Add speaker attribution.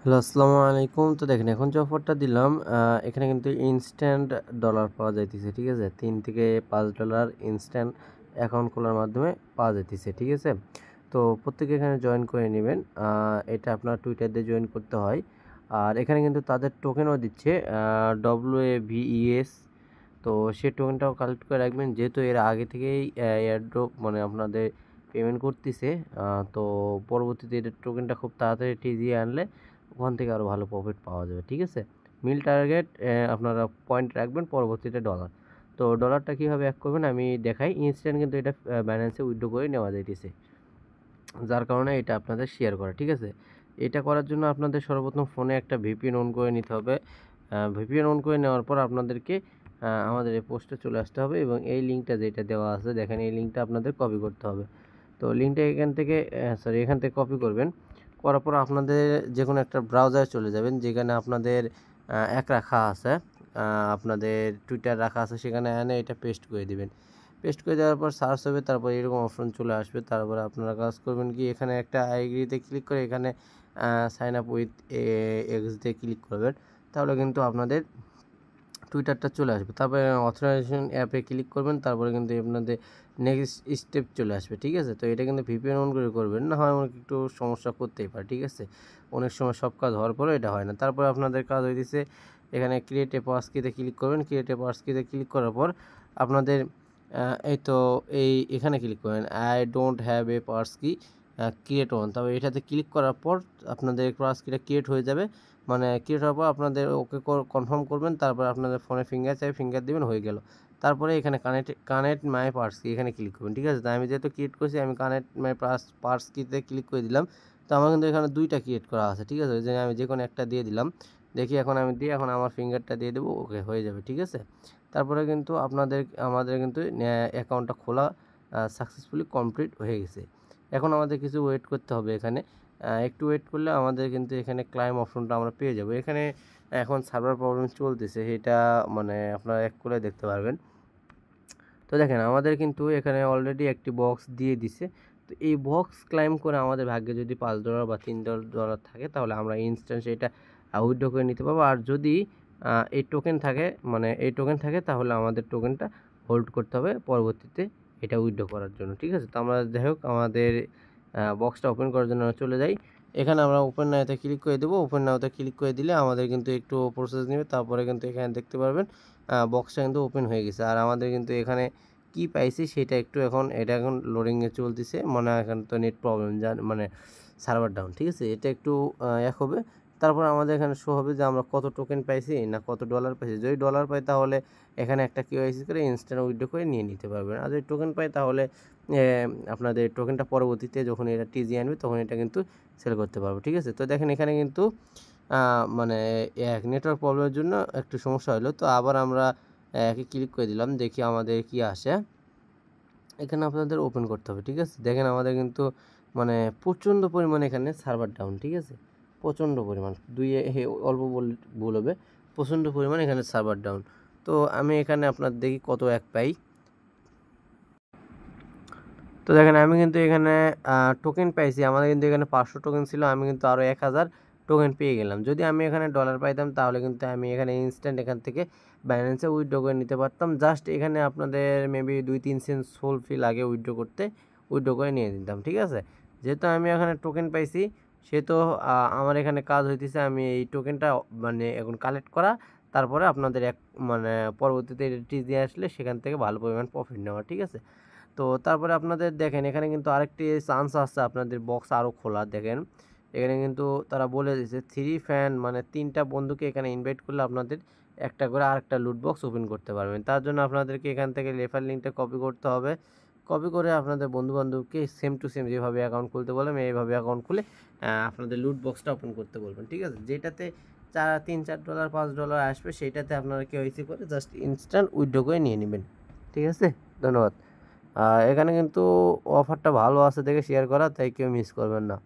Speaker 1: Hello, আসসালামু আলাইকুম। তো দেখেন এখন যে অফারটা দিলাম এখানে কিন্তু ইনস্ট্যান্ট ডলার পাওয়া যাইতেছে, ঠিক আছে? $3 থেকে $5 ইনস্ট্যান্ট অ্যাকাউন্ট খোলার মাধ্যমে পাওয়া যাইতেছে, ঠিক আছে? তো প্রত্যেকে এখানে জয়েন করে নেবেন। এটা আপনার টুইটার দিয়ে জয়েন করতে হয়। আর এখানে কিন্তু তাদের টোকেনও দিচ্ছে WAVES। তো সেই টোকেনটাও কালেক্ট করে রাখবেন, যেহেতু এর আগে থেকেই এয়ারড্রপ মানে আপনাদের পেমেন্ট করতেছে। তো পরবর্তীতে এটার টোকেনটা খুব তাড়াতাড়ি টিজিয়ে আনলে ওখান থেকে আরও ভালো প্রফিট পাওয়া যাবে, ঠিক আছে? মিল টার্গেট আপনারা পয়েন্ট রাখবেন, পরবর্তীতে ডলার। তো ডলারটা কীভাবে অ্যাড করবেন আমি দেখাই। ইনস্ট্যান্ট কিন্তু এটা ব্যালেন্সে উইথড্র করে নেওয়া যাইতেছে, যার কারণে এটা আপনাদের শেয়ার করা, ঠিক আছে? এটা করার জন্য আপনাদের সর্বপ্রথম ফোনে একটা ভিপিএন অন করে নিতে হবে। ভিপিএন অন করে নেওয়ার পর আপনাদেরকে আমাদের এই পোস্টে চলে আসতে হবে এবং এই লিঙ্কটা যেটা দেওয়া আছে দেখেন, এই লিঙ্কটা আপনাদের কপি করতে হবে। তো লিঙ্কটা এখান থেকে কপি করবেন। করার পর আপনাদের যে কোনো একটা ব্রাউজারে চলে যাবেন, যেখানে আপনাদের এক রাখা আছে, আপনাদের টুইটার রাখা আছে, সেখানে এনে এটা পেস্ট করে দিবেন। পেস্ট করে দেওয়ার পর সার্চ হবে, তারপর এরকম অপশন চলে আসবে। তারপরে আপনারা কাজ করবেন কি, এখানে একটা আইডিতে ক্লিক করে এখানে সাইন আপ উইথ এক্স দিয়ে ক্লিক করবেন, তাহলে কিন্তু আপনাদের টুইটারটা চলে আসবে। তারপরে অথরাইজেশন অ্যাপে ক্লিক করবেন, তারপরে কিন্তু আপনাদের নেক্সট স্টেপ চলে আসবে, ঠিক আছে? তো এটা কিন্তু ভিপিএন অন করে করবেন, না হয় অনেক একটু সমস্যা করতেই পারে, ঠিক আছে? অনেক সময় সব কাজ হওয়ার পরেও এটা হয় না। তারপরে আপনাদের কাজ হইতেছে এখানে ক্রিয়েট এ পাসকিতে ক্লিক করবেন। ক্রিয়েট এ পাসকিতে ক্লিক করার পর আপনাদের এই তো এখানে ক্লিক করেন, I don't have a passkey, create one. তবে এটাতে ক্লিক করার পর আপনাদের পাসকিটা ক্রিয়েট হয়ে যাবে। মানে ক্রিয়েট হওয়ার পর আপনাদের ওকে কনফার্ম করবেন, তারপর আপনাদের ফোনে ফিঙ্গার চাই, ফিঙ্গার দিবেন, হয়ে গেল। তারপরে এখানে কানেক্ট মাই পার্সকি এখানে ক্লিক করবেন, ঠিক আছে? তো আমি যেহেতু ক্রিয়েট করছি, আমি কানেক্ট মাই পার্সকিতে ক্লিক করে দিলাম। তো আমার কিন্তু এখানে দুইটা ক্রিয়েট করা আছে, ঠিক আছে? ওই জন্য আমি যে কোনো একটা দিয়ে দিলাম। দেখি এখন আমি এখন আমার ফিঙ্গারটা দিয়ে দেবো, ওকে হয়ে যাবে, ঠিক আছে? তারপরে কিন্তু আমাদের কিন্তু অ্যাকাউন্টটা খোলা সাকসেসফুলি কমপ্লিট হয়ে গেছে। এখন আমাদের কিছু ওয়েট করতে হবে এখানে। একটু ওয়েট করলে আমাদের কিন্তু এখানে ক্লাইম অপশনটা আমরা পেয়ে যাব। এখানে এখন সার্ভার প্রবলেম চলতেছে, এটা মানে আপনারা এক করে দেখতে পারবেন। তো দেখেন আমাদের কিন্তু এখানে অলরেডি একটি বক্স দিয়ে দিছে। তো এই বক্স ক্লাইম করে আমাদের ভাগ্যে যদি $5 বা $3 থাকে, তাহলে আমরা ইনস্ট্যান্ট এটা উইথড্র করে নিতে পারবো। আর যদি এই টোকেন থাকে তাহলে আমাদের টোকেনটা হোল্ড করতে হবে পরবর্তীতে এটা উইথড্র করার জন্য, ঠিক আছে? তো আমরা যাই হোক আমাদের বক্সটা ওপেন করার জন্য চলে যাই। এখানে আমরা ওপেন নাওতে ক্লিক করে দেবো। ওপেন নাওতে ক্লিক করে দিলে আমাদের কিন্তু একটু প্রসেস নেবে, তারপরে কিন্তু এখানে দেখতে পারবেন বক্সটা কিন্তু ওপেন হয়ে গেছে। আর আমাদের কিন্তু এখানে কি পাইছি সেটা এখন লোডিংয়ে চলতেছে, মনে হয় এখানে তো নেট প্রবলেম, মানে সার্ভার ডাউন, ঠিক আছে? এটা একটু হবে। তারপর আমাদের এখানে শো হবে যে আমরা কত টোকেন পাইছি না কত ডলার পাইছি। যদি ডলার পাই তাহলে এখানে একটা কেওয়াইসি করে ইনস্ট্যান্ট উইথড্র করে নিয়ে নিতে পারবেন। আর যদি টোকেন পাই তাহলে আপনাদের টোকেনটা পরবর্তীতে যখন এটা টিজি আনবে তখন এটা কিন্তু সেল করতে পারবো, ঠিক আছে? তো দেখেন এখানে কিন্তু মানে নেটওয়ার্ক প্রবলেমের জন্য একটু সমস্যা হলো। তো আবার আমরা একে ক্লিক করে দিলাম, দেখি আমাদের কি আসে। এখানে আপনাদের ওপেন করতে হবে, ঠিক আছে? দেখেন আমাদের কিন্তু মানে প্রচণ্ড পরিমাণে এখানে সার্ভার ডাউন, ঠিক আছে? প্রচণ্ড পরিমাণ অল্প ভুল হবে, প্রচণ্ড পরিমাণ এখানে সার্ভার ডাউন। তো আমি এখানে আপনার দেখি কত এক পাই। তো দেখেন আমি কিন্তু এখানে টোকেন পাইছি, আমাদের কিন্তু এখানে 500 টোকেন ছিল, আমি কিন্তু আরও 1000 টোকেন পেয়ে গেলাম। যদি আমি এখানে ডলার পাইতাম তাহলে কিন্তু আমি এখানে ইনস্ট্যান্ট এখান থেকে ব্যালেন্সে উইথড্র করে নিতে পারতাম। জাস্ট এখানে আপনাদের মেবি 2-3 সেন্ট সোল ফি লাগে উইথড্র করে নিয়ে নিতাম, ঠিক আছে? যেহেতু আমি এখানে টোকেন পাইছি, সেহেতু আমার এখানে কাজ হইতেছে আমি এই টোকেনটা মানে এখন কালেক্ট করা, তারপরে আপনাদের মানে পরবর্তীতে দিয়ে আসলে সেখান থেকে ভালো পরিমাণ প্রফিট নেওয়া, ঠিক আছে? তো তারপরে আপনাদের দেখেন এখানে কিন্তু আরেকটি চান্স আছে আপনাদের বক্স আরও খোলা। দেখেন এখানে কিন্তু তারা বলে দিয়েছে 3 ফ্যান, মানে 3টা বন্ধুকে এখানে ইনভাইট করলে আপনাদের একটা করে আরেকটা লুট বক্স ওপেন করতে পারবেন। তার জন্য আপনাদেরকে এখান থেকে রেফার লিঙ্কটা কপি করতে হবে। কপি করে আপনাদের বন্ধুবান্ধবকে সেম টু সেম যেভাবে অ্যাকাউন্ট খুলতে বলবেন এইভাবে অ্যাকাউন্ট খুলে আপনাদের লুট বক্সটা ওপেন করতে বলবেন, ঠিক আছে? যেটাতে $3-4 $5 আসবে সেইটাতে আপনারা কেওয়াইসি করে জাস্ট ইনস্ট্যান্ট উইথড্র করে নিয়ে নেবেন, ঠিক আছে? ধন্যবাদ। এখানে কিন্তু অফারটা ভালো আছে দেখে শেয়ার করা, তাই কেউ মিস করবেন না।